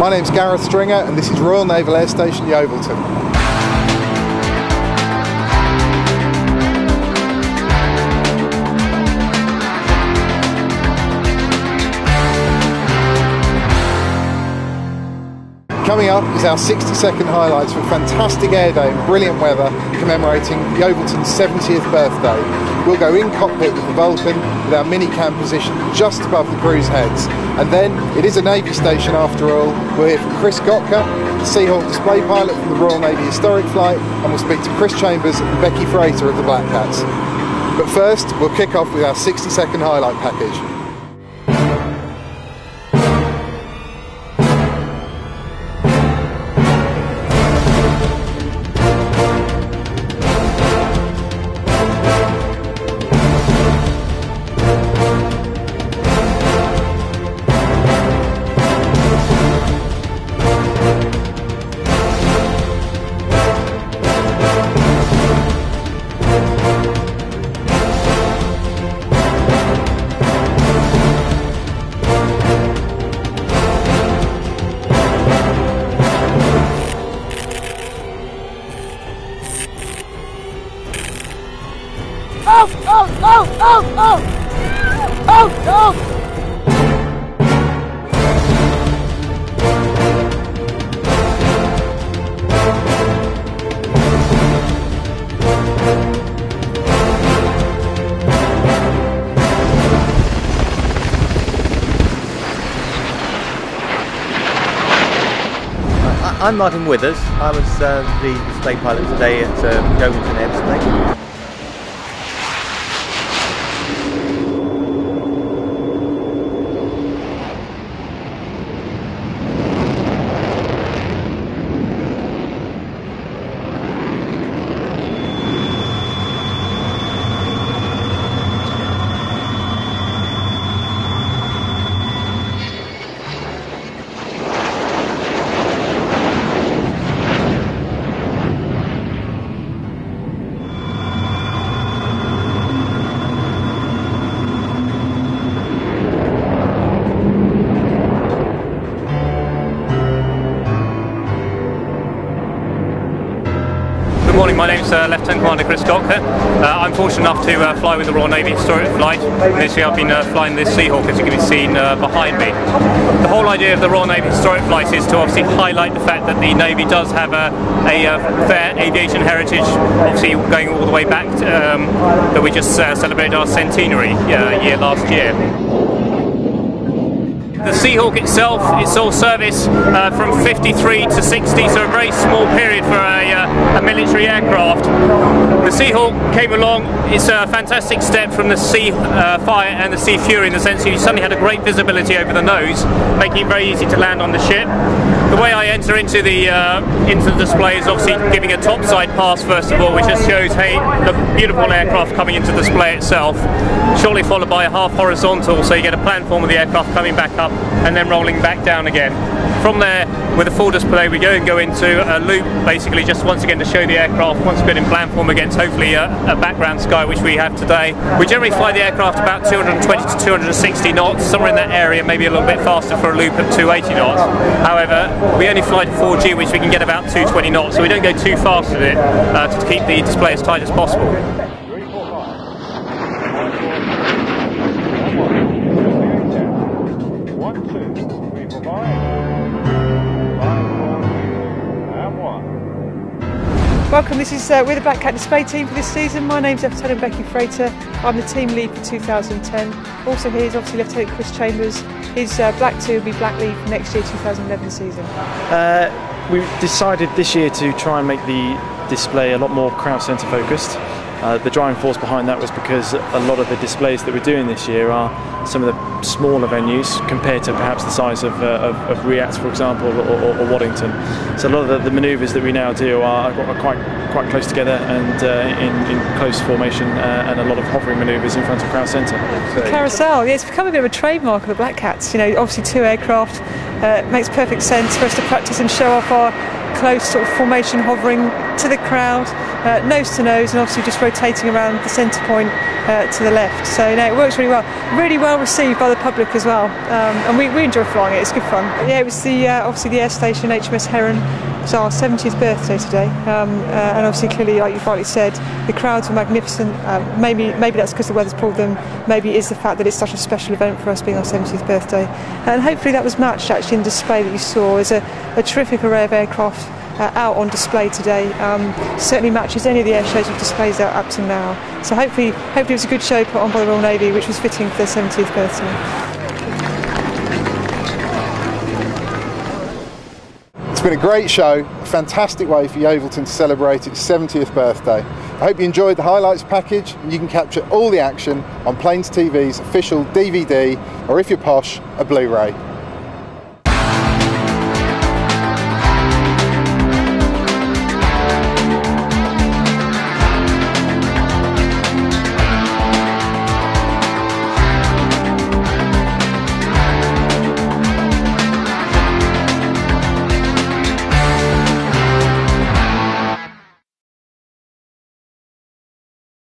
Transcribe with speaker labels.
Speaker 1: My name's Gareth Stringer and this is Royal Naval Air Station Yeovilton. Coming up is our 60-second highlights for a fantastic air day and brilliant weather commemorating Yeovilton's 70th birthday. We'll go in cockpit with the Vulcan with our mini-cam positioned just above the crew's heads. And then, it is a Navy station after all, we'll hear from Chris Gotka, the Seahawk display pilot from the Royal Navy Historic Flight, and we'll speak to Chris Chambers and Becky Frater of the Black Cats. But first, we'll kick off with our 60-second highlight package.
Speaker 2: I'm Martin Withers. I was the display pilot today at Yeovilton Air Display.
Speaker 3: Good morning, my name's Lieutenant Commander Chris Gotka. I'm fortunate enough to fly with the Royal Navy Historic Flight. And this year I've been flying this Seahawk, as you can be seen behind me. The whole idea of the Royal Navy Historic Flight is to obviously highlight the fact that the Navy does have a fair aviation heritage, obviously going all the way back to, that we just celebrated our centenary year last year. The Seahawk itself, its sole service from 53 to 60, so a very small period for a military aircraft. The Seahawk came along, it's a fantastic step from the Sea Fire and the Sea Fury in the sense that you suddenly had a great visibility over the nose, making it very easy to land on the ship. The way I enter into the display is obviously giving a topside pass first of all, which just shows, hey, the beautiful aircraft coming into the display itself, shortly followed by a half horizontal, so you get a planform of the aircraft coming back up and then rolling back down again. From there, with a full display, we go into a loop, basically just once again to show the aircraft once again in planform against hopefully a background sky, which we have today. We generally fly the aircraft about 220 to 260 knots, somewhere in that area, maybe a little bit faster for a loop at 280 knots. However, we only fly to 4G, which we can get about 220 knots, so we don't go too fast with it to keep the display as tight as possible.
Speaker 4: Welcome, this is we're the Black Cat display team for this season. My name's Lieutenant Becky Frater. I'm the team lead for 2010. Also here is obviously Lieutenant Chris Chambers. His Black 2 will be Black lead for next year 2011 season.
Speaker 5: We decided this year to try and make the display a lot more crowd centre focused. The driving force behind that was because a lot of the displays that we're doing this year are some of the smaller venues compared to perhaps the size of RIATS, for example, or Waddington. So a lot of the manoeuvres that we now do are quite close together and in close formation, and a lot of hovering manoeuvres in front of crowd centre.
Speaker 4: Carousel, yeah, it's become a bit of a trademark of the Black Cats. You know, obviously two aircraft, makes perfect sense for us to practice and show off our close sort of formation hovering into the crowd, nose to nose, and obviously just rotating around the centre point to the left. So it works really well received by the public as well, and we enjoy flying it. It's good fun. Yeah, it was obviously the air station HMS Heron. It's our 70th birthday today, and obviously clearly, like you've rightly said, the crowds were magnificent. Maybe that's because the weather's pulled them. Maybe it is the fact that it's such a special event for us being our 70th birthday, and hopefully that was matched actually in the display that you saw. There's a terrific array of aircraft out on display today. Certainly matches any of the air shows we've displayed out up to now. So hopefully it was a good show put on by the Royal Navy, which was fitting for their 70th birthday.
Speaker 1: It's been a great show, a fantastic way for Yeovilton to celebrate its 70th birthday. I hope you enjoyed the highlights package, and you can capture all the action on Plains TV's official DVD, or if you're posh, a Blu-ray.